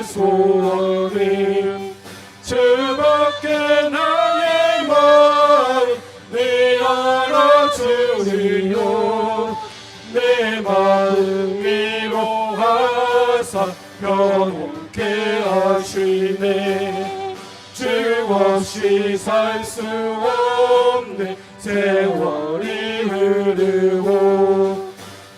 소원은 주밖에 나의 마음을 알아주리요. 내 마음 위로하사 평온케 하시네. 주 없이 살 수 없네. 세월이 흐르고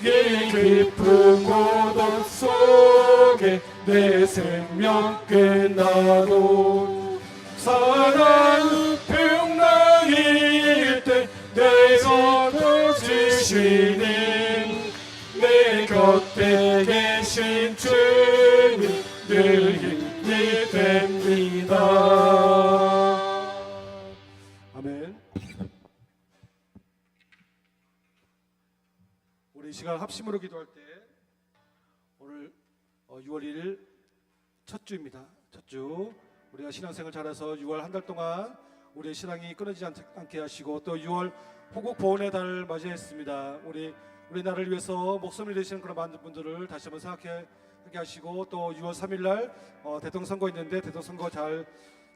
이 깊은 고독 속에 내 생명 끝나도 사랑은 풍랑일 때 내 곁을 지시는 내 곁에 계신 주님 늘 힘이 됩니다. 아멘. 우리 이 시간 합심으로 기도할 때 오늘 6월 1일 첫 주입니다. 첫 주 우리가 신앙생활 잘해서 6월 한 달 동안 우리의 신앙이 끊어지지 않게 하시고 또 6월 호국 보훈의 달을 맞이했습니다. 우리 나라를 위해서 목숨을 내시는 그런 많은 분들을 다시 한번 생각하게 하시고 또 6월 3일 날 대통령 선거 있는데 대통령 선거 잘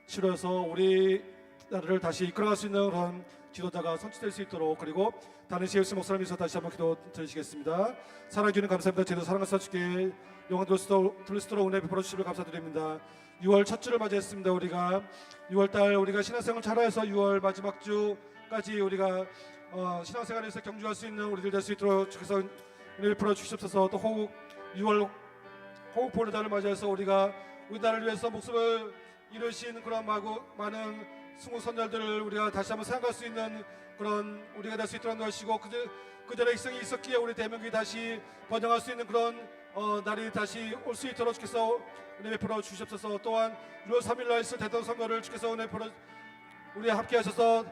치러서 우리 나라를 다시 이끌어갈 수 있는 그런 지도자가 선출될 수 있도록 그리고 다른 CLC 목사님께서 다시 한번 기도 드리시겠습니다. 사랑해 주님 감사합니다. 저희도 사랑하사 주께 영광 돌리시도록 은혜 베풀어 주시길 감사드립니다. 6월 첫 주를 맞이했습니다. 우리가 6월달 우리가 신앙생활 잘해서 6월 마지막 주까지 우리가 신앙생활에서 경주할 수 있는 우리들 될 수 있도록 주께서 은혜 베풀어 주시옵소서. 또 6월 호국 보훈의 달을 맞이해서 우리가 우리나라를 위해서 목숨을 잃으신 그런 많은 승우 선열들을 우리가 다시 한번 생각할 수 있는 그런 우리가 될 수 있도록 하시고 그들의 일생이 있었기에 우리 대명국이 다시 번영할 수 있는 그런 날이 다시 올 수 있도록 주께서 은혜 베풀어 주시옵소서. 또한 6월 3일 날 있을 대통령 선거를 주께서 은혜 베풀어 우리 함께 하셔서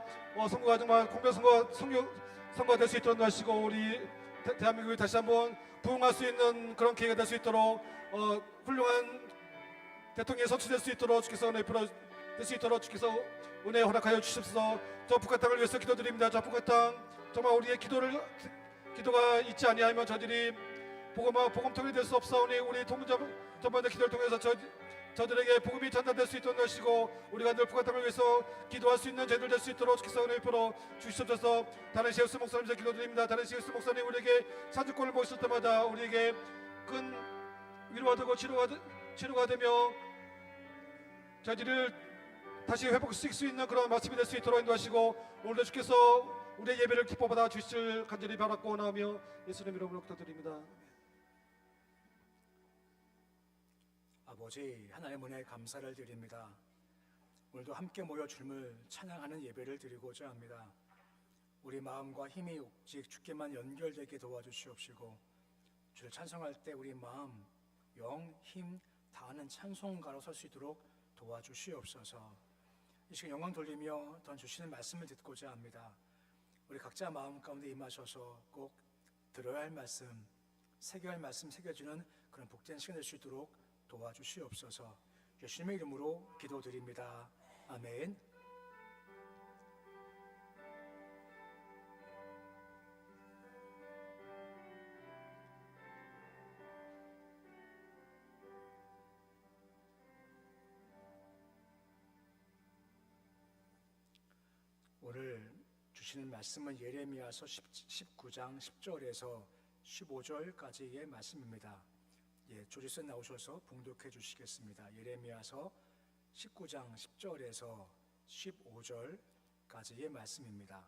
선거가 정말 공평선거가 될 수 있도록 하시고 우리 대한민국이 다시 한번 부흥할 수 있는 그런 기회가 될 수 있도록 훌륭한 대통령이 선출될 수 있도록 주께서 은혜 베풀어 될 수 있도록 주께서 은혜 허락하여 주시옵소서. 저 북한 땅을 위해서 기도드립니다. 저 북한 땅 정말 우리의 기도가 있지 아니하면 저들이 복음통이 될 수 없사오니 우리 전반의 기도를 통해서 저들에게 복음이 전달될 수 있도록 하시고 우리가 늘 북한 땅을 위해서 기도할 수 있는 저희들 될 수 있도록 주께서 은혜 베풀어 주시옵소서. 다른 시우스 목사님께 기도드립니다. 다른 시우스 목사님 우리에게 산주권을 보실 때마다 우리에게 큰 위로가 되고 치료가 되며 저희들을 다시 회복시킬 수 있는 그런 말씀이 될 수 있도록 인도하시고 오늘도 주께서 우리의 예배를 기뻐 받아 주실 간절히 바라고 원하며 예수님 이름으로 기도드립니다. 아버지 하나님 은혜에 감사를 드립니다. 오늘도 함께 모여 주님을 찬양하는 예배를 드리고자 합니다. 우리 마음과 힘이 오직 주께만 연결되게 도와주시옵시고 주를 찬송할 때 우리 마음, 영, 힘 다하는 찬송가로 설 수 있도록 도와주시옵소서. 이 시간 영광 돌리며 던 주시는 말씀을 듣고자 합니다. 우리 각자 마음 가운데 임하셔서 꼭 들어야 할 말씀, 새겨야 할 말씀 새겨지는 그런 복된 시간 될 수 있도록 도와주시옵소서. 예수님의 이름으로 기도드립니다. 아멘. 오늘 주시는 말씀은 예레미야서 19장 10절에서 15절까지의 말씀입니다. 조지선 나오셔서 봉독해 주시겠습니다. 예레미야서 19장 10절에서 15절까지의 말씀입니다.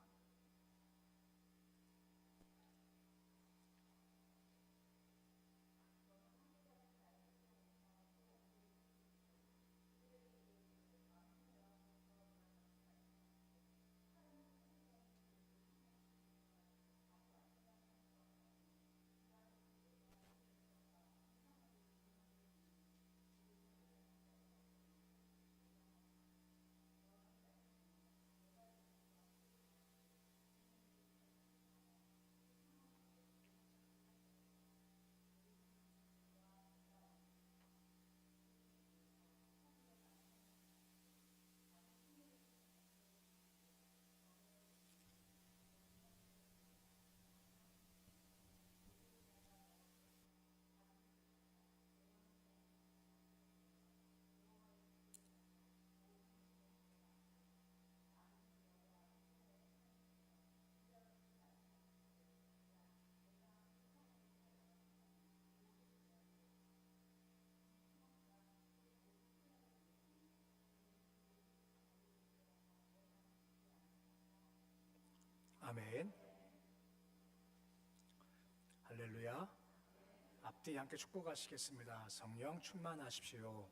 앞뒤 함께 축복하시겠습니다. 성령 충만하십시오.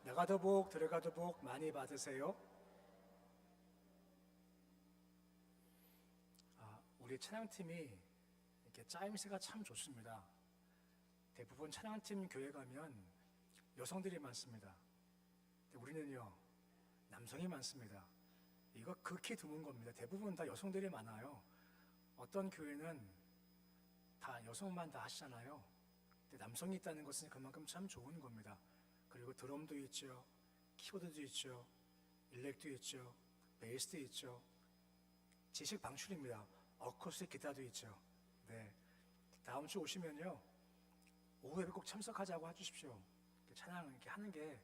나가도 복 들어가도 복 많이 받으세요. 우리 찬양팀이 이렇게 짜임새가 참 좋습니다. 대부분 찬양팀 교회 가면 여성들이 많습니다. 근데 우리는요, 남성이 많습니다. 이거 극히 드문 겁니다. 대부분 다 여성들이 많아요. 어떤 교회는 다 여성만 다 하시잖아요. 근데 남성이 있다는 것은 그만큼 참 좋은 겁니다. 그리고 드럼도 있죠, 키보드도 있죠, 일렉도 있죠, 베이스도 있죠. 지식 방출입니다. 어쿠스틱 기타도 있죠. 네, 다음 주 오시면요, 오후 예배 꼭 참석하자고 해주십시오. 찬양 이렇게 하는 게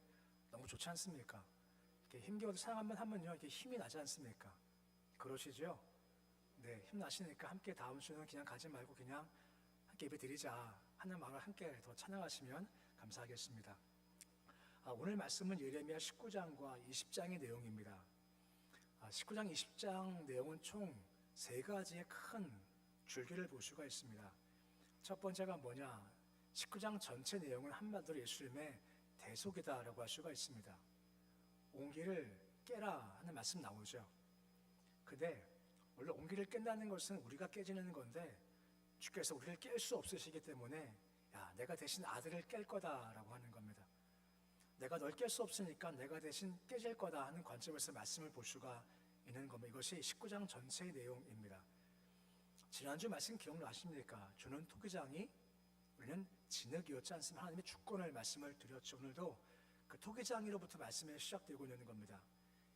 너무 좋지 않습니까? 이렇게 힘겨워도 찬양 한번 하면요, 이렇게 힘이 나지 않습니까? 그러시죠? 네, 힘 나시니까 함께 다음 주는 그냥 가지 말고 그냥 함께 예배 드리자 하는 마음을 함께 더 찬양하시면 감사하겠습니다. 오늘 말씀은 예레미야 19장과 20장의 내용입니다. 19장, 20장 내용은 총 3가지의 큰 줄기를 볼 수가 있습니다. 첫 번째가 뭐냐? 19장 전체 내용은 한마디로 예수님의 대속이다라고 할 수가 있습니다. 온기를 깨라 하는 말씀 나오죠. 근데 원래 온기를 깬다는 것은 우리가 깨지는 건데, 주께서 우리를 깰 수 없으시기 때문에 야, 내가 대신 아들을 깰 거다라고 하는 겁니다. 내가 널 깰 수 없으니까 내가 대신 깨질 거다 하는 관점에서 말씀을 볼 수가 있는 겁니다. 이것이 19장 전체의 내용입니다. 지난주 말씀 기억나십니까? 주는 토기장이, 우리는 진흙이었지 않습니까? 하나님의 주권을 말씀을 드렸죠. 오늘도 그 토기장이로부터 말씀이 시작되고 있는 겁니다.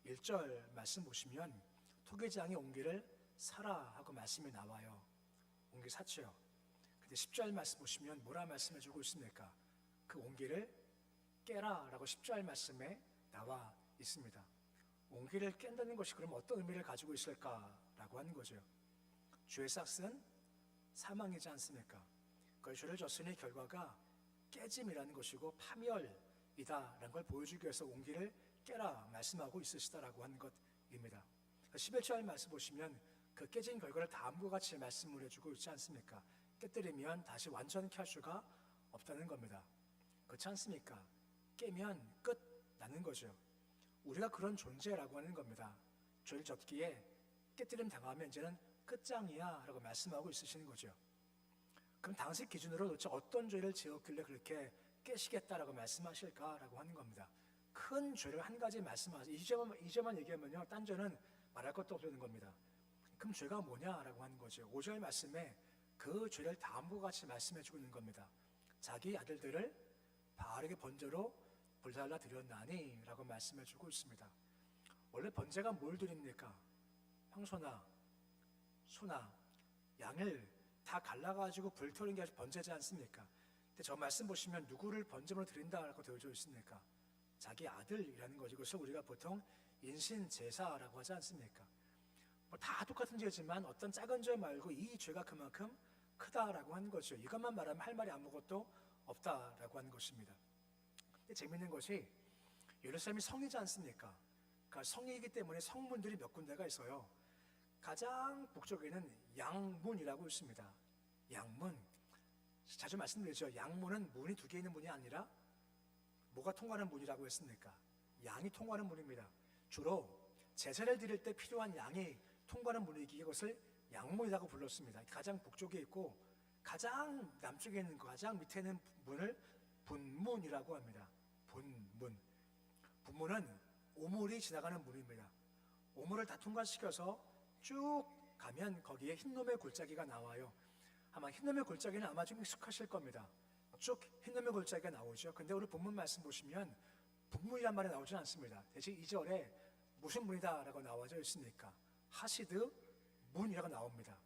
1절 말씀 보시면 토기장이 온기를 사라 하고 말씀이 나와요. 온기 샀죠. 근데 10절 말씀 보시면 뭐라 말씀해 주고 있습니까? 그 온기를 깨라 라고 10절 말씀에 나와 있습니다. 온기를 깬다는 것이 그럼 어떤 의미를 가지고 있을까라고 하는 거죠. 죄의 삭은 사망이지 않습니까? 그 죄를 졌으니 결과가 깨짐이라는 것이고 파멸이다라는 걸 보여주기 위해서 온기를 깨라 말씀하고 있으시다라고 하는 것입니다. 11절 말씀 보시면 그 깨진 결과를 다음과 같이 말씀을 해주고 있지 않습니까? 깨뜨리면 다시 완전케 할 수가 없다는 겁니다. 그렇지 않습니까? 깨면 끝 나는 거죠. 우리가 그런 존재라고 하는 겁니다. 죄를 졌기에 깨뜨림 당하면 이제는 끝장이야 라고 말씀하고 있으시는 거죠. 그럼 당시 기준으로 도대체 어떤 죄를 지었길래 그렇게 깨시겠다라고 말씀하실까라고 하는 겁니다. 큰 죄를 한 가지 말씀하세요. 이 죄만 얘기하면요, 딴 죄는 말할 것도 없는 겁니다. 그럼 죄가 뭐냐라고 하는 거죠. 5절 말씀에 그 죄를 다음과 같이 말씀해 주고 있는 겁니다. 자기 아들들을 바알에게 번제로 불살라 드렸나니 라고 말씀해 주고 있습니다. 원래 번제가 뭘 드립니까? 황소나 소나 양을 다 갈라가지고 불태우는 게 번제지 않습니까? 근데 저 말씀 보시면 누구를 번제로 드린다라고 되어져 있습니까? 자기 아들이라는 거죠. 그래서 우리가 보통 인신제사라고 하지 않습니까? 뭐 다 똑같은 죄지만 어떤 작은 죄 말고 이 죄가 그만큼 크다라고 하는 거죠. 이것만 말하면 할 말이 아무것도 없다라고 하는 것입니다. 근데 재밌는 것이 예루살렘이 성이지 않습니까? 그러니까 성이기 때문에 성문들이 몇 군데가 있어요. 가장 북쪽에는 양문이라고 있습니다. 양문, 자주 말씀드리죠. 양문은 문이 2개 있는 문이 아니라 뭐가 통과하는 문이라고 했습니까? 양이 통과하는 문입니다. 주로 제사를 드릴 때 필요한 양이 통과하는 문이기에 이것을 양문이라고 불렀습니다. 가장 북쪽에 있고 가장 남쪽에 있는 거, 가장 밑에 있는 문을 분문이라고 합니다. 분문. 분문은 오물이 지나가는 문입니다. 오물을 다 통과시켜서 쭉 가면 거기에 흰놈의 골짜기가 나와요. 아마 흰놈의 골짜기는 아마 좀 익숙하실 겁니다. 쭉 흰놈의 골짜기가 나오죠. 근데 오늘 본문 말씀 보시면 분문이란 말이 나오지 않습니다. 대신 2절에 무슨 문이다라고 나와져 있으니까 하시드 문이라고 나옵니다.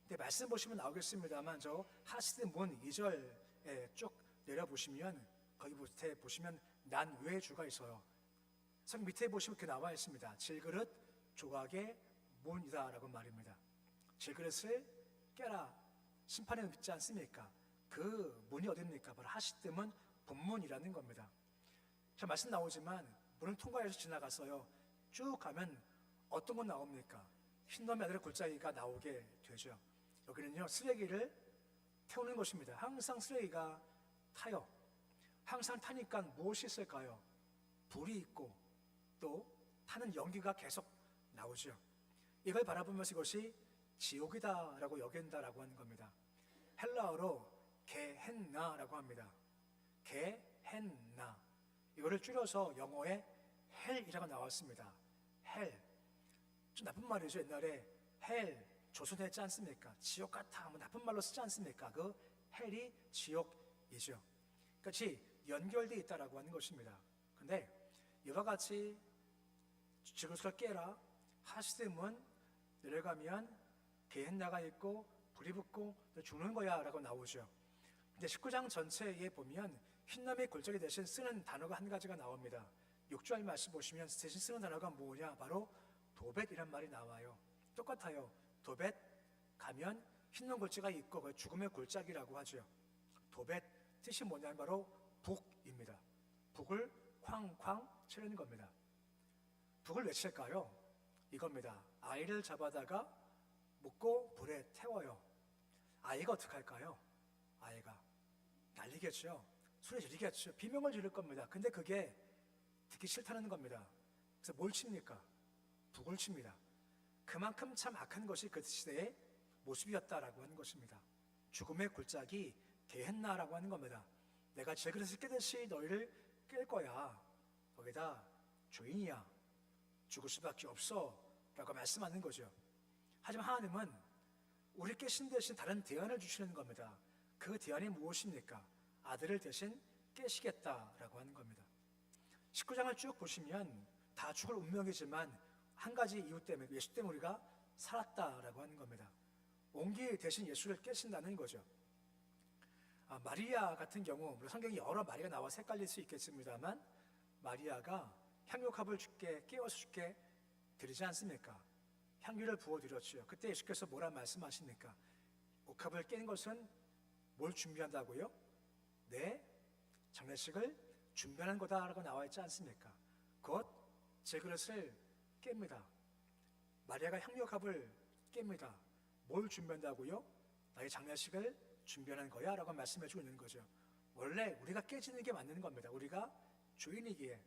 근데 말씀 보시면 나오겠습니다만 저 하시드 문 2절에 쭉 내려보시면 거기 밑에 보시면 난 외의 주가 있어요. 성 밑에 보시면 이렇게 나와 있습니다. 질그릇 조각의 문이다라고 말입니다. 질그릇을 깨라 심판에 믿지 않습니까? 그 문이 어딥니까? 바로 하시드문 본문이라는 겁니다. 자, 말씀 나오지만 문을 통과해서 지나갔어요. 쭉 가면 어떤 건 나옵니까? 흰놈의 아들의 골짜기가 나오게 되죠. 여기는요 쓰레기를 태우는 것입니다. 항상 쓰레기가 타요. 항상 타니까 무엇이 있을까요? 불이 있고 또 타는 연기가 계속 나오죠. 이걸 바라보면서 이것이 지옥이다라고 여긴다라고 하는 겁니다. 헬라어로 게헨나라고 합니다. 게헨나. 이거를 줄여서 영어에 헬이라고 나왔습니다. 헬. 좀 나쁜 말이죠. 옛날에 헬 조선에 했지 않습니까? 지옥 같아. 뭐 나쁜 말로 쓰지 않습니까? 그 헬이 지옥이죠. 같이 연결되어 있다라고 하는 것입니다. 근데 이와 같이 지구를 깨라 하시됨은 내려가면 게헨나가 있고 불이 붙고 또 죽는 거야 라고 나오죠. 근데 19장 전체에 보면 흰놈의 골짜기 대신 쓰는 단어가 한 가지가 나옵니다. 6절 말씀 보시면 대신 쓰는 단어가 뭐냐? 바로 도벳이란 말이 나와요. 똑같아요. 도벳 가면 흰놈 골짜기가 있고 그 죽음의 골짜기라고 하죠. 도벳 뜻이 뭐냐면 바로 북입니다. 북을 쾅쾅 치는 겁니다. 북을 왜 칠까요? 이겁니다. 아이를 잡아다가 묶고 불에 태워요. 아이가 어떻게 할까요? 아이가 난리겠죠. 소리 지르겠죠. 비명을 지를 겁니다. 근데 그게 듣기 싫다는 겁니다. 그래서 뭘 칩니까? 북을 칩니다. 그만큼 참 악한 것이 그 시대의 모습이었다라고 하는 것입니다. 죽음의 골짜기 게헨나라고 하는 겁니다. 내가 질그릇을 깨듯이 너희를 깰 거야. 거기다 죄인이야. 죽을 수밖에 없어 라고 말씀하는 거죠. 하지만 하나님은 우리 깨신 대신 다른 대안을 주시는 겁니다. 그 대안이 무엇입니까? 아들을 대신 깨시겠다라고 하는 겁니다. 19장을 쭉 보시면 다 죽을 운명이지만 한 가지 이유 때문에, 예수 때문에 우리가 살았다라고 하는 겁니다. 온기 대신 예수를 깨신다는 거죠. 마리아 같은 경우, 물론 성경에 여러 마리아가 나와서 헷갈릴 수 있겠습니다만 마리아가 향유컵을 주께 깨워서 주께 드리지 않습니까? 향유를 부어드렸죠. 그때 예수께서 뭐라 말씀하십니까? 옥합을 깬 것은 뭘 준비한다고요? 내 장례식을 준비하는 거다라고 나와 있지 않습니까? 곧 제 그릇을 깹니다. 마리아가 향유컵을 깹니다. 뭘 준비한다고요? 나의 장례식을 준비하는 거야 라고 말씀해주고 있는 거죠. 원래 우리가 깨지는 게 맞는 겁니다. 우리가 주인이기에.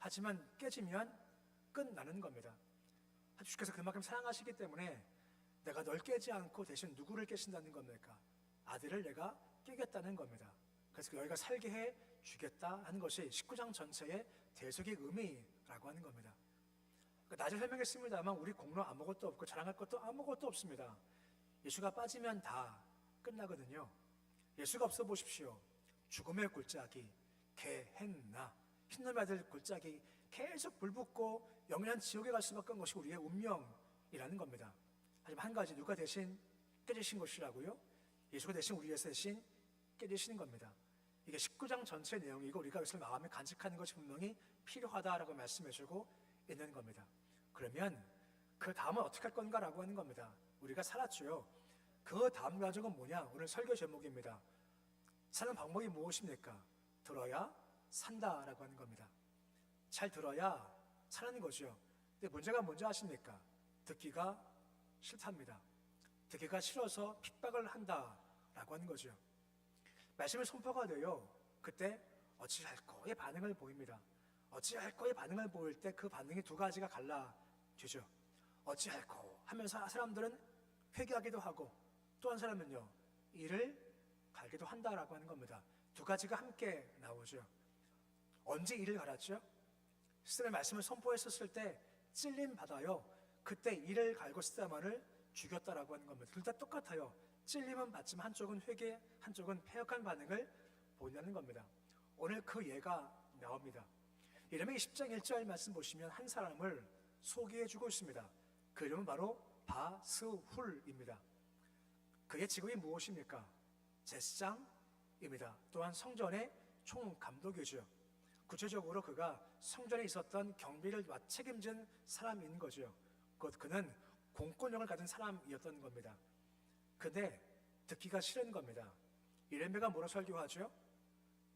하지만 깨지면 끝나는 겁니다. 주께서 그만큼 사랑하시기 때문에 내가 널 깨지 않고 대신 누구를 깨신다는 겁니까? 아들을 내가 깨겠다는 겁니다. 그래서 너희가 살게 해 주겠다 하는 것이 19장 전체의 대속의 의미라고 하는 겁니다. 낮에 설명했습니다만 우리 공로 아무것도 없고 자랑할 것도 아무것도 없습니다. 예수가 빠지면 다 끝나거든요. 예수가 없어 보십시오. 죽음의 골짜기 게헨나, 흰놈의 아들 골짜기 계속 불 붙고 영원한 지옥에 갈 수밖에 없는 것이 우리의 운명이라는 겁니다. 하지만 한 가지, 누가 대신 깨지신 것이라고요? 예수가 대신 우리 위해서 대신 깨지시는 겁니다. 이게 19장 전체의 내용이고 우리가 이것을 마음에 간직하는 것이 분명히 필요하다라고 말씀해주고 있는 겁니다. 그러면 그 다음은 어떻게 할 건가라고 하는 겁니다. 우리가 살았죠. 그 다음 과정은 뭐냐? 오늘 설교 제목입니다. 사는 방법이 무엇입니까? 들어야 산다라고 하는 겁니다. 잘 들어야 사는 거죠. 근데 문제가 뭔지 아십니까? 듣기가 싫답니다. 듣기가 싫어서 핍박을 한다라고 하는 거죠. 말씀을 선포가 돼요. 그때 어찌할 거의 반응을 보입니다. 어찌할 거의 반응을 보일 때 그 반응이 두 가지가 갈라지죠. 어찌할 거 하면서 사람들은 회개하기도 하고 또 한 사람은요 이를 갈기도 한다라고 하는 겁니다. 두 가지가 함께 나오죠. 언제 이를 갈았죠? 스테반의 말씀을 선포했었을 때 찔림 받아요. 그때 이를 갈고 스테반을 죽였다라고 하는 겁니다. 둘 다 똑같아요. 찔림은 받지만 한쪽은 회개, 한쪽은 패역한 반응을 보이는 겁니다. 오늘 그 예가 나옵니다. 예레미야 10장 1절 말씀 보시면 한 사람을 소개해주고 있습니다. 그 이름은 바로 바스훌입니다. 그의 직업이 무엇입니까? 제사장입니다. 또한 성전의 총감독이죠. 구체적으로 그가 성전에 있었던 경비를 책임진 사람인 거죠. 곧 그는 공권력을 가진 사람이었던 겁니다. 근데 듣기가 싫은 겁니다. 예레미야가 뭐라 설교하죠?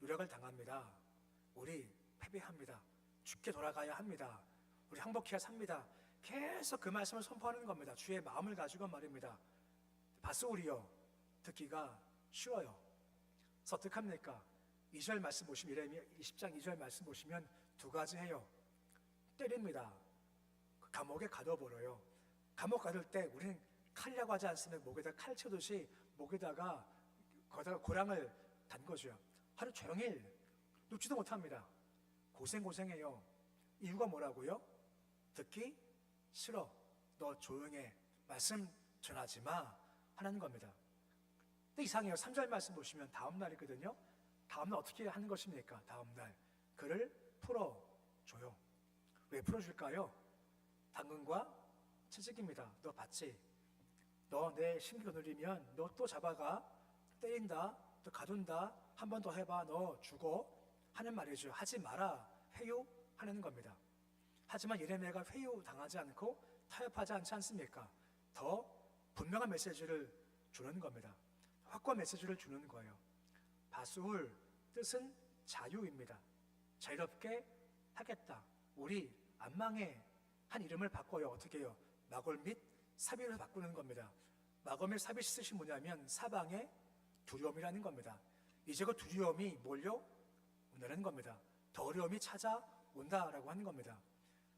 노력을 당합니다. 우리 패배합니다. 죽게 돌아가야 합니다. 우리 항복해야 삽니다. 계속 그 말씀을 선포하는 겁니다. 주의 마음을 가지고 말입니다. 바스울이여 듣기가 쉬워요. 그래서 어떻게 합니까? 2절 말씀 보시면, 이레미야 20장 2절 말씀 보시면 두 가지 해요. 때립니다. 그 감옥에 가둬버려요. 감옥 가둘 때 우리는 칼이라고 하지 않습니까? 목에다 칼 치듯이 목에다가 거기다가 고랑을 단 거죠. 하루 종일 눕지도 못합니다. 고생해요. 이유가 뭐라고요? 듣기 싫어. 너 조용해. 말씀 전하지 마. 하는 겁니다. 근데 이상해요. 3절 말씀 보시면 다음 날이거든요. 다음 날 어떻게 하는 것입니까? 다음 날 그를 풀어줘요. 왜 풀어줄까요? 당근과 채찍입니다. 너 봤지? 너 내 심기 거느리면 너 또 잡아가 때린다, 또 가둔다, 한 번 더 해봐, 너 죽어 하는 말이죠. 하지 마라, 회유하는 겁니다. 하지만 예레미야가 회유 당하지 않고 타협하지 않지 않습니까? 더 분명한 메시지를 주는 겁니다. 확고한 메시지를 주는 거예요. 바수울 뜻은 자유입니다. 자유롭게 하겠다. 우리 안망의 한 이름을 바꿔요. 어떻게 해요? 마골 및 사비로 바꾸는 겁니다. 마골 및 사비 뜻이 뭐냐면 사방의 두려움이라는 겁니다. 이제 그 두려움이 몰려온다는 겁니다. 더 어려움이 찾아온다라고 하는 겁니다.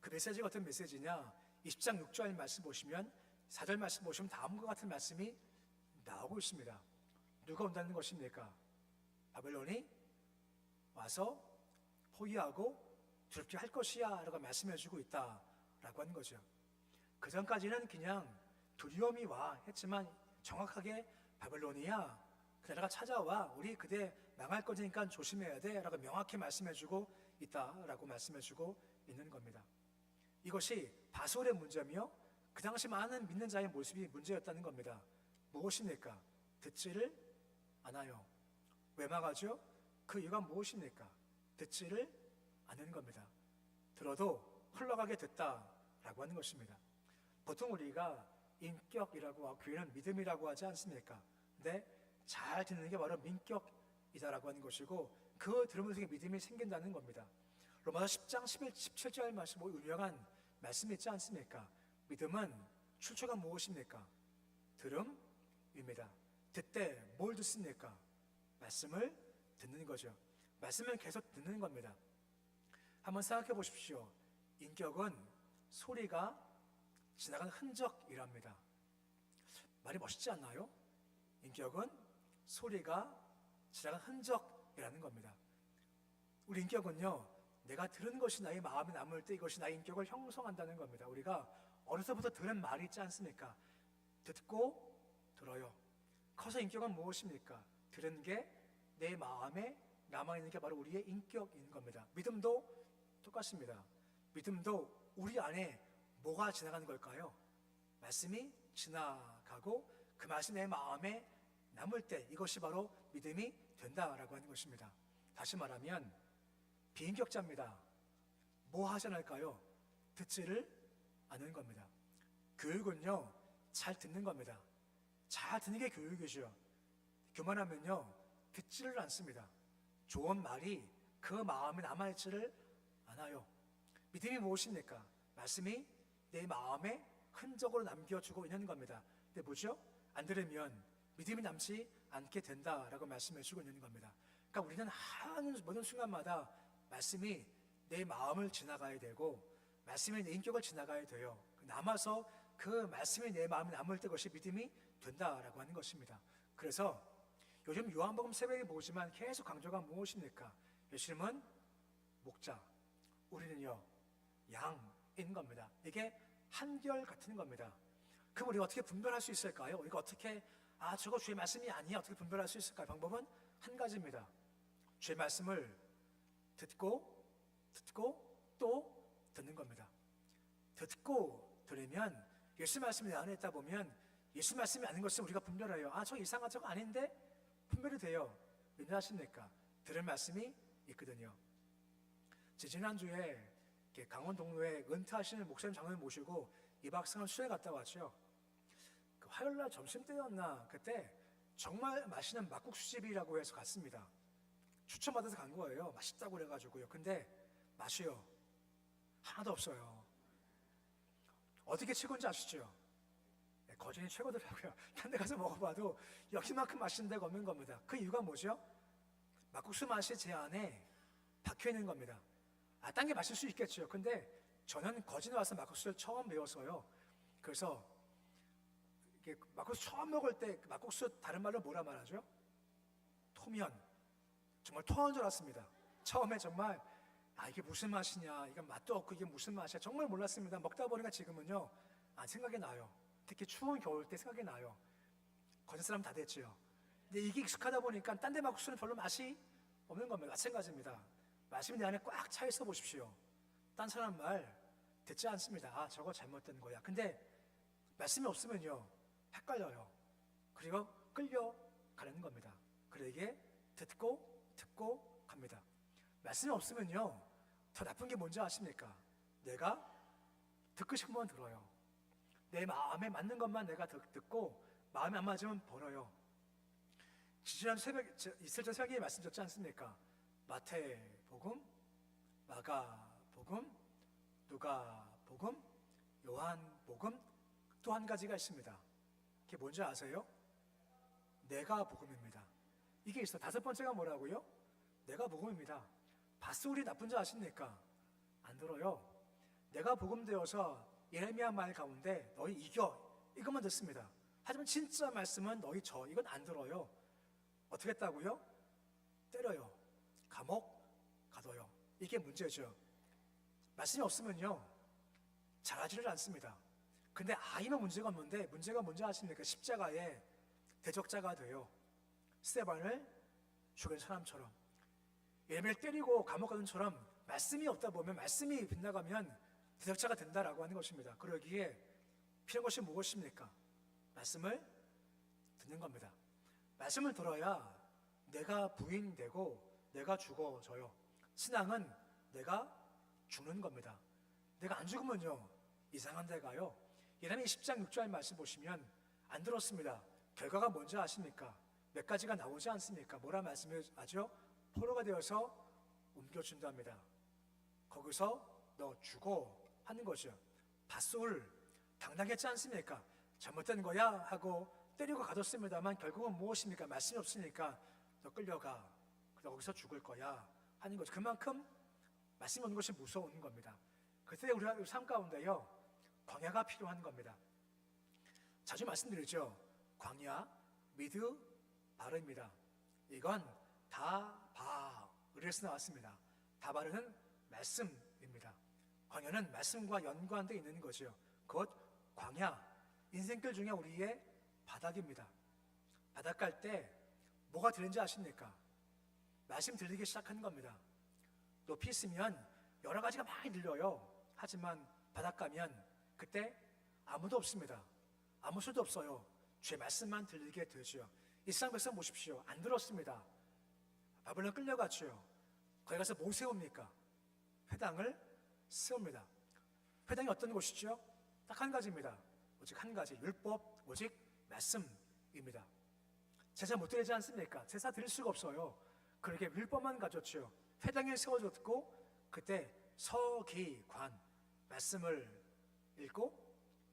그 메시지가 어떤 메시지냐? 20장 6절 말씀 보시면 4절 말씀 보시면 다음과 같은 말씀이 나오고 있습니다. 누가 온다는 것입니까? 바벨론이 와서 포위하고 두렵게 할 것이야 라고 말씀해주고 있다라고 하는 거죠. 그 전까지는 그냥 두려움이 와 했지만 정확하게 바벨론이야 그 나라가 찾아와 우리 그대 망할 거니까 조심해야 돼 라고 명확히 말씀해주고 있다라고 말씀해주고 있는 겁니다. 이것이 바솔의 문제며 그 당시 많은 믿는 자의 모습이 문제였다는 겁니다. 무엇입니까? 듣지를 않아요. 왜 망하죠? 그 이유가 무엇입니까? 듣지를 않는 겁니다. 들어도 흘러가게 됐다라고 하는 것입니다. 보통 우리가 인격이라고 교회는 믿음이라고 하지 않습니까? 근데 잘 듣는 게 바로 민격이다라고 하는 것이고 그 들으면서 믿음이 생긴다는 겁니다. 로마서 10장 17절 말씀 유명한 말씀이 있지 않습니까? 믿음은 출처가 무엇입니까? 들음입니다. 듣되 뭘 듣습니까? 말씀을 듣는 거죠. 말씀을 계속 듣는 겁니다. 한번 생각해 보십시오. 인격은 소리가 지나간 흔적이랍니다. 말이 멋있지 않나요? 인격은 소리가 지나간 흔적이라는 겁니다. 우리 인격은요, 내가 들은 것이 나의 마음에 남을 때 이것이 나의 인격을 형성한다는 겁니다. 우리가 어려서부터 들은 말이 있지 않습니까? 듣고 들어요. 커서 인격은 무엇입니까? 들은 게 내 마음에 남아있는 게 바로 우리의 인격인 겁니다. 믿음도 똑같습니다. 믿음도 우리 안에 뭐가 지나가는 걸까요? 말씀이 지나가고 그 말씀이 내 마음에 남을 때 이것이 바로 믿음이 된다라고 하는 것입니다. 다시 말하면 비인격자입니다. 뭐 하지 않을까요? 듣지를 않는 겁니다. 교육은요, 잘 듣는 겁니다. 잘 듣는 게 교육이죠. 교만하면요, 듣지를 않습니다. 좋은 말이 그 마음에 남아있지를 않아요. 믿음이 무엇입니까? 말씀이 내 마음에 흔적으로 남겨주고 있는 겁니다. 근데 뭐죠? 안 들으면 믿음이 남지 않게 된다라고 말씀해주고 있는 겁니다. 그러니까 우리는 하는 모든 순간마다 말씀이 내 마음을 지나가야 되고 말씀이 내 인격을 지나가야 돼요. 남아서 그 말씀이 내 마음에 남을 때 그것이 믿음이 된다라고 하는 것입니다. 그래서 요즘 요한복음 새벽에 보지만 계속 강조가 무엇입니까? 예수님은 목자, 우리는요 양인 겁니다. 이게 한결 같은 겁니다. 그럼 우리가 어떻게 분별할 수 있을까요? 우리가 어떻게 저거 주의 말씀이 아니야 어떻게 분별할 수 있을까요? 방법은 한 가지입니다. 주의 말씀을 듣고 또 듣는 겁니다. 듣고 들으면 예수 말씀이 내 안에 있다 보면 예수 말씀이 아닌 것을 우리가 분별해요. 저 이상한 저거 아닌데? 분별이 돼요. 왠하십니까? 들을 말씀이 있거든요. 지난주에 강원동로에 은퇴하시는 목사님 장로님 모시고 2박 3일 수련회 갔다 왔죠. 그 화요일날 점심때였나 그때 정말 맛있는 막국수집이라고 해서 갔습니다. 추천받아서 간 거예요. 맛있다고 그래가지고요. 근데 맛이요 하나도 없어요. 어떻게 치고인지 아시죠? 거진이 최고더라고요. 딴 데 가서 먹어봐도 여기만큼 맛있는 데가 없는 겁니다. 그 이유가 뭐죠? 막국수 맛이 제 안에 박혀 있는 겁니다. 딴 게 맛있을 수 있겠죠. 근데 저는 거진에 와서 막국수를 처음 배워서요. 그래서 이게 막국수 처음 먹을 때 막국수 다른 말로 뭐라 말하죠? 토면. 정말 토한 줄 알았습니다. 처음에 정말 이게 무슨 맛이냐, 이건 맛도 없고 이게 무슨 맛이야, 정말 몰랐습니다. 먹다 보니까 지금은요, 생각이 나요. 특히 추운 겨울 때 생각이 나요. 거짓 사람 다 됐지요. 근데 이게 익숙하다 보니까 딴 데 막국수는 별로 맛이 없는 겁니다. 마찬가지입니다. 말씀이 내 안에 꽉 차 있어 보십시오. 딴 사람 말 듣지 않습니다. 저거 잘못된 거야. 근데 말씀이 없으면요, 헷갈려요. 그리고 끌려가는 겁니다. 그러기에 듣고 갑니다. 말씀이 없으면요, 더 나쁜 게 뭔지 아십니까? 내가 듣고 싶은 건 들어요. 내 마음에 맞는 것만 내가 듣고 마음에 안 맞으면 버려요. 지난 새벽 이슬 전 새벽에 말씀드렸지 않습니까? 마태복음, 마가복음, 누가복음, 요한복음, 또 한 가지가 있습니다. 그게 뭔지 아세요? 내가 복음입니다. 이게 있어. 다섯 번째가 뭐라고요? 내가 복음입니다. 밭소리 나쁜 줄 아십니까? 안 들어요. 내가 복음되어서 예레미야 말 가운데 너희 이겨, 이것만 듣습니다. 하지만 진짜 말씀은 너희 져, 이건 안 들어요. 어떻게 했다고요? 때려요. 감옥 가둬요. 이게 문제죠. 말씀이 없으면요, 잘하지를 않습니다. 근데 아이는 문제가 없는데, 문제가 뭔지 아십니까? 십자가에 대적자가 돼요. 스데반을 죽인 사람처럼, 예레미야를 때리고 감옥 가는 처럼 말씀이 없다 보면, 말씀이 빗나가면 대적자가 된다라고 하는 것입니다. 그러기에 필요한 것이 무엇입니까? 말씀을 듣는 겁니다. 말씀을 들어야 내가 부인되고 내가 죽어져요. 신앙은 내가 죽는 겁니다. 내가 안 죽으면요, 이상한 데 가요. 예레미야 10장 6절 말씀 보시면 안 들었습니다. 결과가 뭔지 아십니까? 몇 가지가 나오지 않습니까? 뭐라 말씀하죠? 포로가 되어서 옮겨준답니다. 거기서 너 죽어 하는 거죠. 밭솔 당당했지 않습니까? 잘못된 거야 하고 때리고 가뒀습니다만 결국은 무엇입니까? 말씀이 없으니까 너 끌려가, 너 거기서 죽을 거야 하는 거죠. 그만큼 말씀이 오는 것이 무서운 겁니다. 그때 우리 삶 가운데요, 광야가 필요한 겁니다. 자주 말씀드리죠. 광야, 미드, 바르입니다. 이건 다바르에서 나왔습니다. 다바르는 말씀입니다. 광야는 말씀과 연관되어 있는 거죠. 곧 광야, 인생길 중에 우리의 바닥입니다. 바닥 갈 때 뭐가 들리는지 아십니까? 말씀 들리기 시작하는 겁니다. 높이 있으면 여러 가지가 많이 들려요. 하지만 바닥 가면 그때 아무도 없습니다. 아무 소리도 없어요. 주의 말씀만 들리게 되죠. 이스라엘 백성 보십시오. 안 들었습니다. 바벨론 끌려갔죠. 거기 가서 뭐 세웁니까? 회당을 세웁니다. 회당이 어떤 곳이죠? 딱 한 가지입니다. 오직 한 가지, 율법, 오직 말씀입니다. 제사 못 드리지 않습니까? 제사 드릴 수가 없어요. 그렇게 율법만 가졌죠. 회당에 세워졌고 그때 서기관, 말씀을 읽고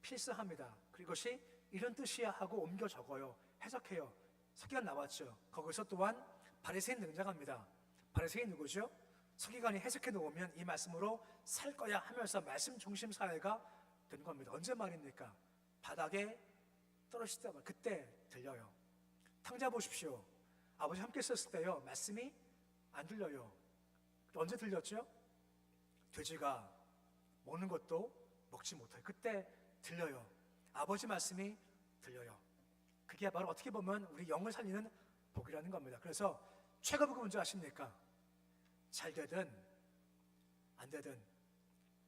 필사합니다. 그것이 이런 뜻이야 하고 옮겨 적어요. 해석해요. 서기관 나왔죠. 거기서 또한 바리새인 등장합니다. 바리새인 누구죠? 서기관이 해석해 놓으면 이 말씀으로 살 거야 하면서 말씀 중심 사회가 된 겁니다. 언제 말입니까? 바닥에 떨어지다 보면 그때 들려요. 탕자 보십시오. 아버지 함께 썼을 때요, 말씀이 안 들려요. 언제 들렸죠? 돼지가 먹는 것도 먹지 못해요. 그때 들려요. 아버지 말씀이 들려요. 그게 바로 어떻게 보면 우리 영을 살리는 복이라는 겁니다. 그래서 최고복이 뭔지 아십니까? 잘 되든 안 되든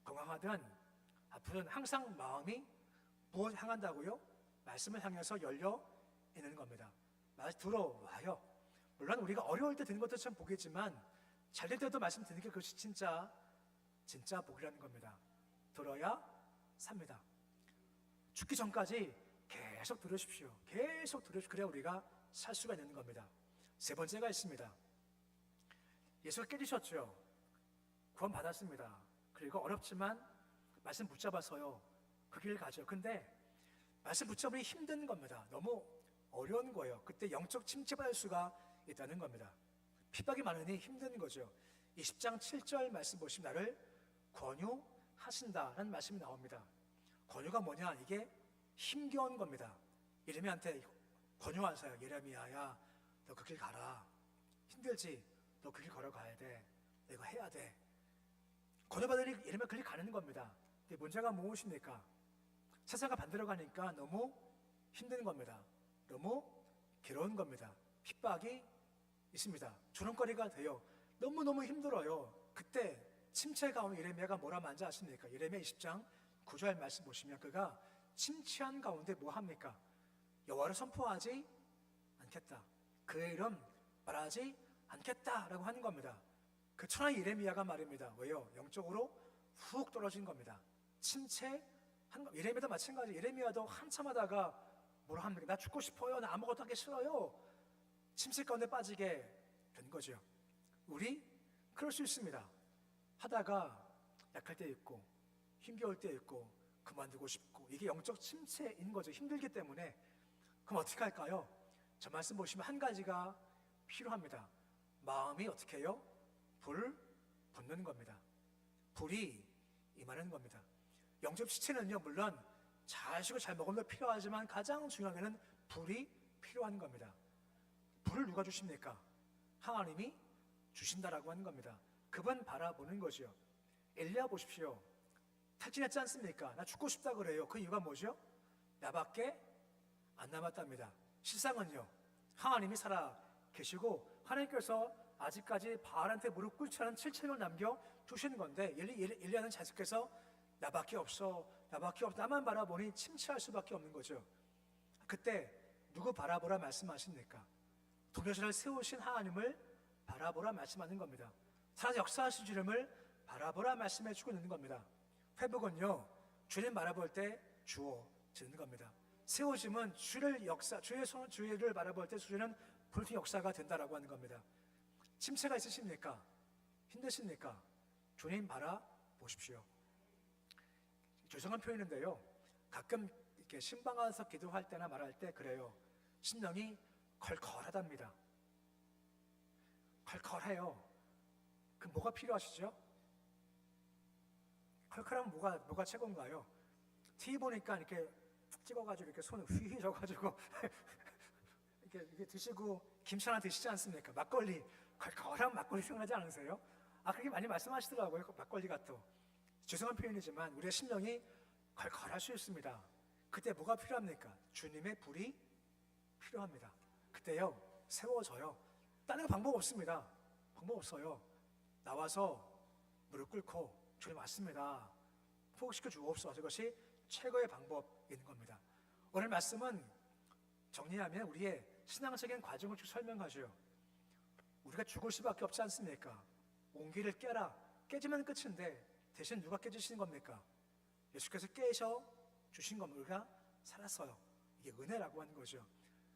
건강하든 아프든 항상 마음이 무엇을 향한다고요? 말씀을 향해서 열려 있는 겁니다. 말씀 들어와요. 물론 우리가 어려울 때 듣는 것도 참 복이지만 잘 될 때도 말씀 듣는 게 그것이 진짜 복이라는 겁니다. 들어야 삽니다. 죽기 전까지 계속 들으십시오. 계속 들으십시오. 그래야 우리가 살 수가 있는 겁니다. 세 번째가 있습니다. 예수가 깨지셨죠. 구원 받았습니다. 그리고 어렵지만 말씀 붙잡아서요, 그 길을 가죠. 근데 말씀 붙잡으기 힘든 겁니다. 너무 어려운 거예요. 그때 영적 침체받을 수가 있다는 겁니다. 핍박이 많으니 힘든 거죠. 20장 7절 말씀 보시면 나를 권유하신다라는 말씀이 나옵니다. 권유가 뭐냐? 이게 힘겨운 겁니다. 예레미야한테 권유하세요. 예레미야야, 너 그 길 가라. 힘들지? 너 그 길 걸어가야 돼. 너 이거 해야 돼. 권유받으니 예레미야 그 길 가는 겁니다. 근데 문제가 무엇입니까? 세상과 반대로 가니까 너무 힘든 겁니다. 너무 괴로운 겁니다. 핍박이 있습니다. 조롱거리가 돼요. 너무너무 힘들어요. 그때 침체가 오는 예레미야가 뭐라 만지 아십니까? 예레미야 20장 9절 말씀 보시면 그가 침체한 가운데 뭐 합니까? 여호와를 선포하지 않겠다. 그의 이름 말하지 않겠다라고 하는 겁니다. 그 천하 예레미야가 말입니다. 왜요? 영적으로 훅 떨어진 겁니다. 침체한 거. 예레미야도 마찬가지. 예레미야도 한참 하다가 뭐라 합니까? 나 죽고 싶어요. 나 아무것도 하기 싫어요. 침체 가운데 빠지게 된 거죠. 우리 그럴 수 있습니다. 하다가 약할 때 있고 힘겨울 때 있고 그만두고 싶고 이게 영적 침체인 거죠. 힘들기 때문에. 그럼 어떻게 할까요? 저 말씀 보시면 한 가지가 필요합니다. 마음이 어떻게 해요? 불 붙는 겁니다. 불이 임하는 겁니다. 영적 시체는요, 물론 잘 쉬고 잘 먹으면 필요하지만 가장 중요한 것은 불이 필요한 겁니다. 불을 누가 주십니까? 하나님이 주신다라고 하는 겁니다. 그분 바라보는 거죠. 엘리야 보십시오. 탈진했지 않습니까? 나 죽고 싶다 그래요. 그 이유가 뭐죠? 나밖에 안 남았답니다. 실상은요, 하나님이 살아 계시고 하나님께서 아직까지 바알한테 무릎 꿇지 않은 7천을 남겨 두시는 건데 엘리야는 자식께서 나밖에 없어, 나만 바라보니 침체할 수밖에 없는 거죠. 그때 누구 바라보라 말씀하십니까? 도교사를 세우신 하나님을 바라보라 말씀하는 겁니다. 살아서 역사하신 주님을 바라보라 말씀해 주고 있는 겁니다. 회복은요, 주님 바라볼 때 주어지는 겁니다. 세워짐은 주를 바라볼 때 주는 불신 역사가 된다라고 하는 겁니다. 침체가 있으십니까? 힘드십니까? 주님 바라보십시오. 죄송한 표현인데요, 가끔 이렇게 신방가서 기도할 때나 말할 때 그래요. 심령이 컬컬하답니다. 컬컬해요. 그 뭐가 필요하시죠? 컬컬하면 뭐가 최고인가요? TV 보니까 이렇게 툭 찍어가지고 이렇게 손을 휘휘 져가지고 이렇게 드시고 김치 하나 드시지 않습니까? 막걸리, 컬컬한 막걸리 생각하지 않으세요? 그렇게 많이 말씀하시더라고요. 막걸리가 또. 죄송한 표현이지만 우리의 심령이 컬컬할 수 있습니다. 그때 뭐가 필요합니까? 주님의 불이 필요합니다. 그때요, 세워져요. 다른 방법 없습니다. 방법 없어요. 나와서 무릎 꿇고 주님 왔습니다. 포기시켜 주옵소서. 이것이 최고의 방법인 겁니다. 오늘 말씀은 정리하면 우리의 신앙적인 과정을 쭉 설명하죠. 우리가 죽을 수밖에 없지 않습니까? 온기를 깨라. 깨지면 끝인데 대신 누가 깨주시는 겁니까? 예수께서 깨셔 주신 겁니다. 우리가 살았어요. 이게 은혜라고 하는 거죠.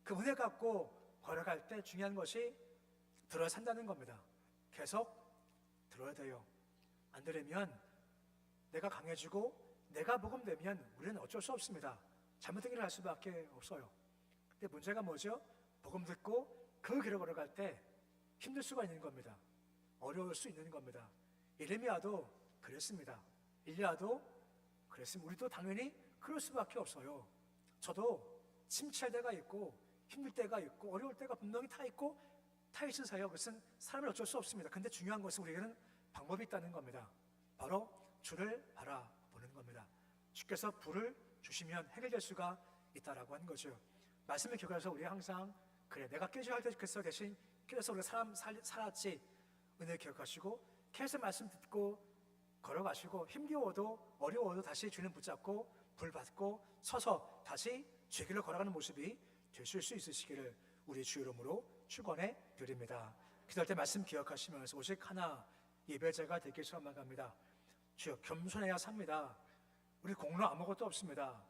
그 은혜 갖고 걸어갈 때 중요한 것이 들어야 산다는 겁니다. 계속 들어야 돼요. 안 들으면 내가 강해지고 내가 복음되면 우리는 어쩔 수 없습니다. 잘못된 길을 할 수밖에 없어요. 근데 문제가 뭐죠? 복음 듣고 그 길을 걸어갈 때 힘들 수가 있는 겁니다. 어려울 수 있는 겁니다. 예레미야도 그랬습니다. 엘리야도 그랬습니다. 우리도 당연히 그럴 수밖에 없어요. 저도 침체할 때가 있고 힘들 때가 있고 어려울 때가 분명히 타 있으세요. 그것은 사람을 어쩔 수 없습니다. 근데 중요한 것은 우리에게는 방법이 있다는 겁니다. 바로 주를 바라보는 겁니다. 주께서 불을 주시면 해결될 수가 있다라고 하는 거죠. 말씀을 기억해서 우리 항상 그래, 내가 깨져야 할 때 주께서 대신 깨져서 우리가 살았지. 은혜를 기억하시고 계속 말씀 듣고 걸어가시고 힘겨워도 어려워도 다시 주님 붙잡고 불 받고 서서 다시 주의 길로 걸어가는 모습이 되실 수 있으시기를 우리 주 이름으로 축원해 드립니다. 기도할 때 말씀 기억하시면서 오직 하나 예배자가 되길 소망합니다. 주여, 겸손해야 삽니다. 우리 공로 아무것도 없습니다.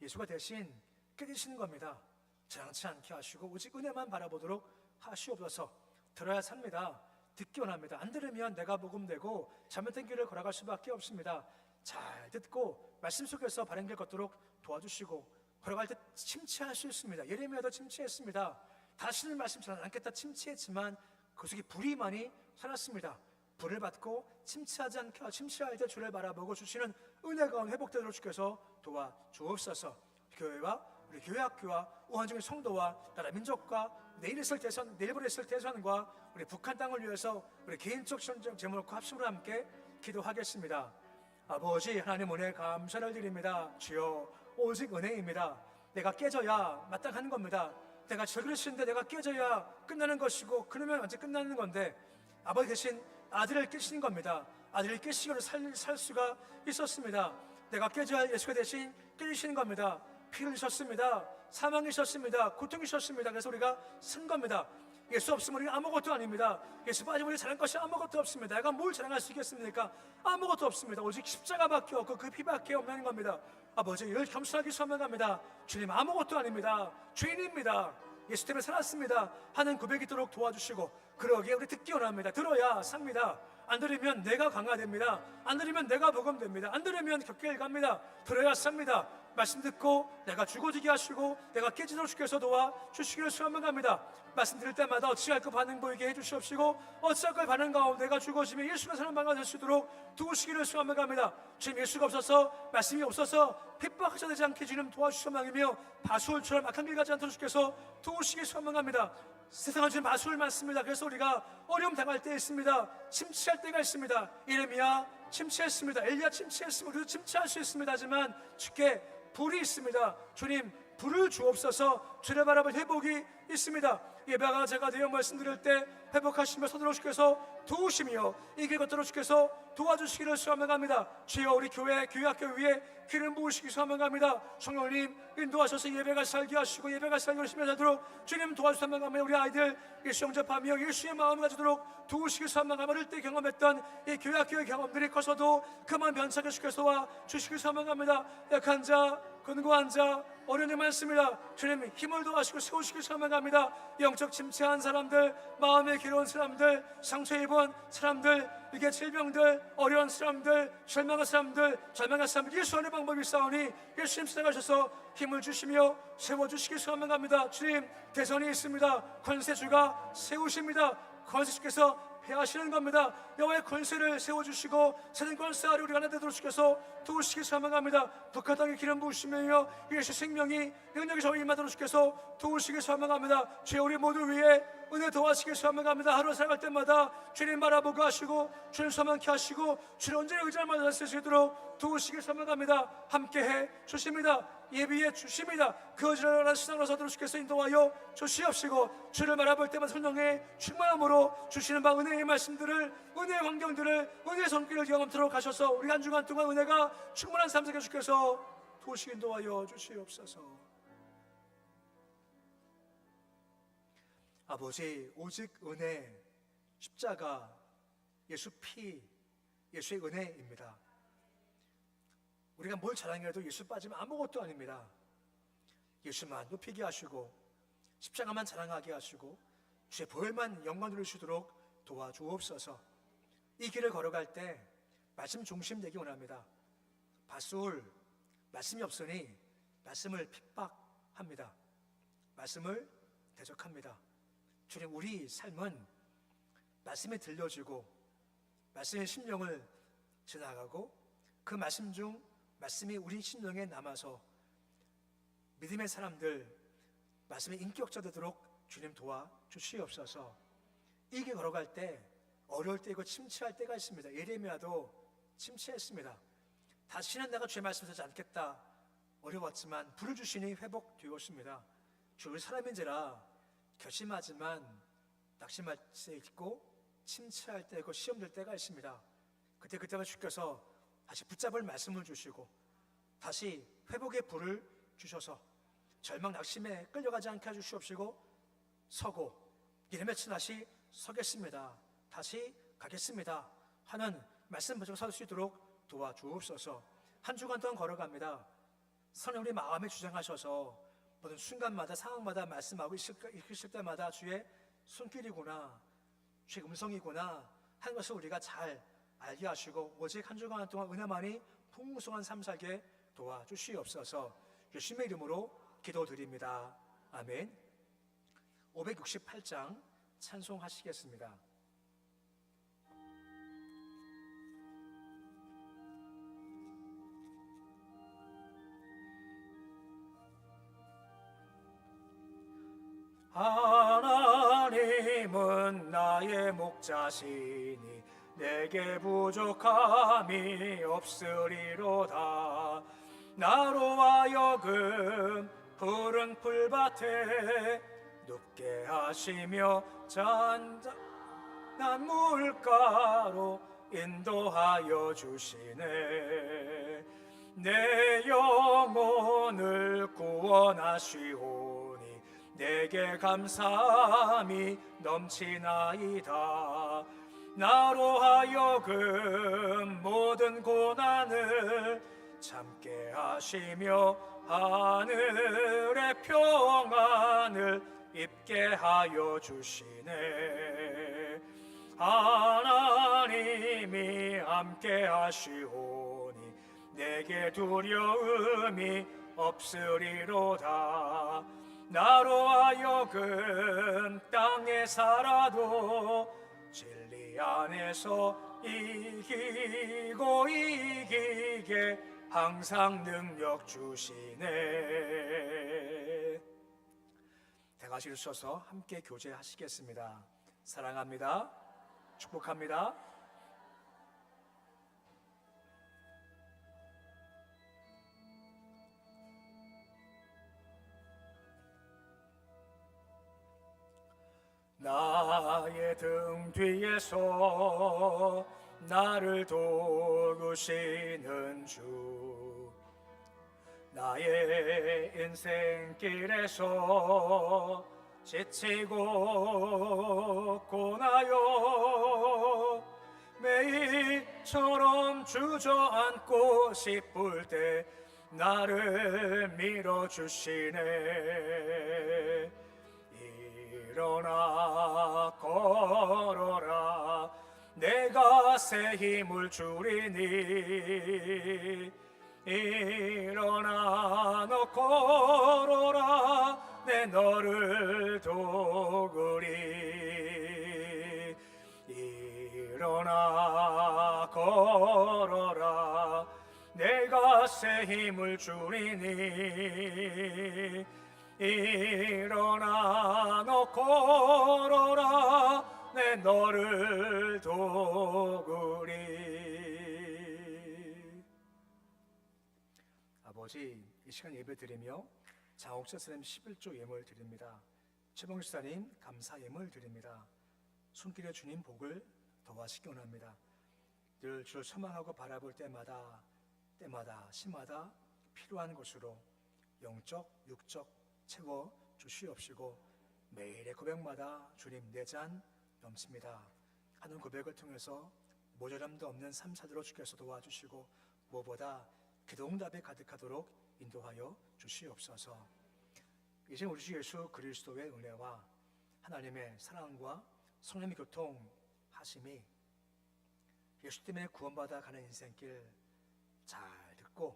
예수가 대신 깨지시는 겁니다. 저랑치 않게 하시고 오직 은혜만 바라보도록 하시옵소서. 들어야 삽니다. 듣기 원합니다. 안 들으면 내가 복음되고 잘못된 길을 걸어갈 수밖에 없습니다. 잘 듣고 말씀 속에서 바른 길 걷도록 도와주시고 걸어갈 때 침체할 수 있습니다. 예레미야도 침체했습니다. 다시는 말씀 전하지 않겠다 침체했지만 그 속에 불이 많이 살았습니다. 불을 받고 침체하지 않게 침체할 때 주를 바라보고 주시는 은혜가 회복되도록 주께서 도와주옵소서. 교회와 우리 교회학교와 우한중의 성도와 나라 민족과 내일부로 있을 대선과 우리 북한 땅을 위해서 우리 개인적 제목과 합심으로 함께 기도하겠습니다. 아버지 하나님 은혜 감사를 드립니다. 주여 오직 은혜입니다. 내가 깨져야 마땅한 겁니다. 내가 저그릇인데 내가 깨져야 끝나는 것이고 그러면 언제 끝나는 건데 아버지 대신 아들을 깨시는 겁니다. 아들을 깨시기로 살 수가 있었습니다. 내가 깨져야 예수가 대신 깨주시는 겁니다. 피를 주셨습니다. 사망이 있었습니다. 고통이 있었습니다. 그래서 우리가 쓴 겁니다. 예수 없으면 우리가 아무것도 아닙니다. 예수 빠지면 우리 자랑할 것이 아무것도 없습니다. 내가 뭘 자랑할 수 있겠습니까? 아무것도 없습니다. 오직 십자가밖에 없고 그 피밖에 없는 겁니다. 아버지 이를 겸손하게 소망합니다. 주님 아무것도 아닙니다. 죄인입니다. 예수 때문에 살았습니다 하는 고백이 있도록 도와주시고 그러기에 우리 듣기 원합니다. 들어야 삽니다. 안 들으면 내가 강화됩니다. 안 들으면 내가 복음됩니다. 안 들으면 격길 갑니다. 들어야 삽니다. 말씀 듣고 내가 죽어지게 하시고 내가 깨지도록 주께서 도와주시기를 소망합니다. 말씀 들을 때마다 어찌할 그 반응 보이게 해주시옵시고 어찌할 그 반응 가운데 내가 죽어지면 예수가 사는 방가 될 수 있도록 도우시기를 소망합니다. 주님 예수가 없어서 말씀이 없어서 핍박하셔야 되지 않게 주님 도와주시옵소서. 바수울처럼 악한 길 가지 않도록 주께서 도우시기를 소망합니다. 세상은 지금 마술 많습니다. 그래서 우리가 어려움 당할 때 있습니다. 침체할 때가 있습니다. 예레미야 침체했습니다. 엘리야 침체했습니다. 우리도 침체할 수 있습니다. 하지만 주께 불이 있습니다. 주님 불을 주옵소서. 주를 바라볼 회복이 있습니다. 예배가 제가 되어 말씀드릴 때 회복하시며 서도록 주께서 도우시며 이길 것들로 주께서 도와주시기를 소망합니다. 주여 우리 교회학교 위에 귀를 모으시기 소망합니다. 성령님 인도하셔서 예배가 살게 하시고 예배가 살게 하시며 살도록 주님 도와주시기 소망합니다. 우리 아이들 예수 영접하며 예수의 마음을 가지도록 도우시기 소망합니다. 어릴 때 경험했던 이 교회학교의 경험들이 커서도 그만 변화하게 주께서 주시기 소망합니다. 약한 자 근고한 자 어려움이 많습니다. 주님 힘을 도와주시고 세우시기 소망합니다. 영적 침체한 사람들, 마음에 괴로운 사람들, 상처 입은 사람들, 이게 질병들, 어려운 사람들, 절망한 사람들 예수 안의 방법이 있사오니 예수님 찾아가셔서 힘을 주시며 세워주시기 소망합니다. 주님 대선이 있습니다. 권세주가 세우십니다. 권세주께서 패하시는 겁니다. 여호와의 권세를 세워주시고 세상 권세 아래 우리가 하나 되도록 주께서 도우시기 소망합니다. 북한 땅에 기름 부으시며 예수 생명이 능력이 저희 임하도록 주께서 도우시기 소망합니다. 주여 우리 모두 위에 은혜 도와주시기 소망합니다. 하루 살아갈 때마다 주님 바라보고 하시고 주님 소망케 하시고 주님 언제나 의자를 맞아 쓸 수 있도록 도우시기 소망합니다. 함께해 주십니다. 예비해 주십니다. 그 어지러운 신앙으로 서도록 주께서 인도하여 주시옵시고 주를 바라볼 때마다 성령의 충만함으로 주시는 바 은혜의 말씀들을 은혜의 환경들을 은혜의 손길을 경험토록 하셔서 우리 한 주간 동안 은혜가 충만한 삶 살게 주께서 도우시기 인도하여 주시옵소서. 아버지 오직 은혜 십자가 예수 피 예수의 은혜입니다. 우리가 뭘 자랑해도 예수 빠지면 아무것도 아닙니다. 예수만 높이게 하시고 십자가만 자랑하게 하시고 주의 보혈만 영광 누리시도록 도와주옵소서. 이 길을 걸어갈 때 말씀 중심 되기 원합니다. 바울 말씀이 없으니 말씀을 핍박합니다. 말씀을 대적합니다. 주님 우리 삶은 말씀이 들려지고 말씀의 심령을 지나가고 그 말씀 중 말씀이 우리 심령에 남아서 믿음의 사람들 말씀의 인격자 되도록 주님 도와주시옵소서. 이 길 걸어갈 때 어려울 때이고 침체할 때가 있습니다. 예레미야도 침체했습니다. 다시는 내가 주의 말씀 듣지 않겠다 어려웠지만 불을 주시니 회복되었습니다. 주 우리 사람인지라 결심하지만 낙심할 때 있고 침체할 때 있고 시험될 때가 있습니다. 그때마다 주께서 다시 붙잡을 말씀을 주시고 다시 회복의 불을 주셔서 절망 낙심에 끌려가지 않게 해주시옵시고 서고 이래 며칠 다시 서겠습니다. 다시 가겠습니다 하는 말씀 붙잡고 설 수 있도록 도와주옵소서. 한 주간 동안 걸어갑니다. 성령 우리 마음에 주장하셔서 모든 순간마다 상황마다 말씀하고 있을 때마다 주의 손길이구나 주의 음성이구나 하는 것을 우리가 잘 알게 하시고 오직 한 주간 동안 은혜만이 풍성한 삶 살게 도와주시옵소서. 예수님의 이름으로 기도드립니다. 아멘. 568장 찬송하시겠습니다. 하나님은 나의 목자시니 내게 부족함이 없으리로다. 나로 하여금 푸른 풀밭에 눕게 하시며 잔잔한 물가로 인도하여 주시네. 내 영혼을 구원하시오니 내게 감사함이 넘치나이다. 나로 하여금 모든 고난을 참게 하시며 하늘의 평안을 입게 하여 주시네. 하나님이 함께 하시오니 내게 두려움이 없으리로다. 나로 하여금 땅에 살아도 진리 안에서 이기고 이기게 항상 능력 주시네. 대가시 일어서서 함께 교제하시겠습니다. 사랑합니다. 축복합니다. 나의 등 뒤에서 나를 도우시는 주, 나의 인생길에서 지치고 고나요 매일처럼 주저앉고 싶을 때 나를 밀어주시네. 일어나 걸어라, 내가 새 힘을 주리니. 일어나 너 걸어라, 내 너를 도우리. 일어나 걸어라, 내가 새 힘을 주리니. 일어나 너 걸어라, 내 너를 도우리. 아버지, 이 시간 예배 드리며 장옥재 선생님 11조 예물 드립니다. 최봉 집사님 감사 예물 드립니다. 손길에 주님 복을 더하시기 원합니다. 늘 주를 소망하고 바라볼 때마다 시마다 필요한 것으로 영적, 육적 채워 주시옵시고 매일의 고백마다 주님 내 잔 넘칩니다 하는 고백을 통해서 모자람도 없는 삶 살도록 주께서 도와주시고 무엇보다 기도응답에 가득하도록 인도하여 주시옵소서. 이제 우리 주 예수 그리스도의 은혜와 하나님의 사랑과 성령의 교통하심이 예수 때문에 구원받아 가는 인생길 잘 듣고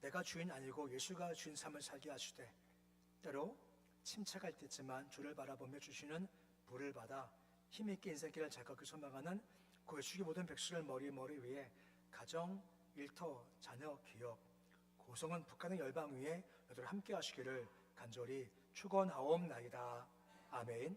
내가 주인 아니고 예수가 주인 삶을 살게 하시되 때로 침체갈 때지만 주를 바라보며 주시는 불을 받아 힘있게 인생길을 잘 걷기 소망하는 구해주기 모든 백수를 머리 위에 가정, 일터, 자녀, 기업, 고성은 북한의 열방 위에 너희들 함께 하시기를 간절히 축원하옵나이다. 아멘.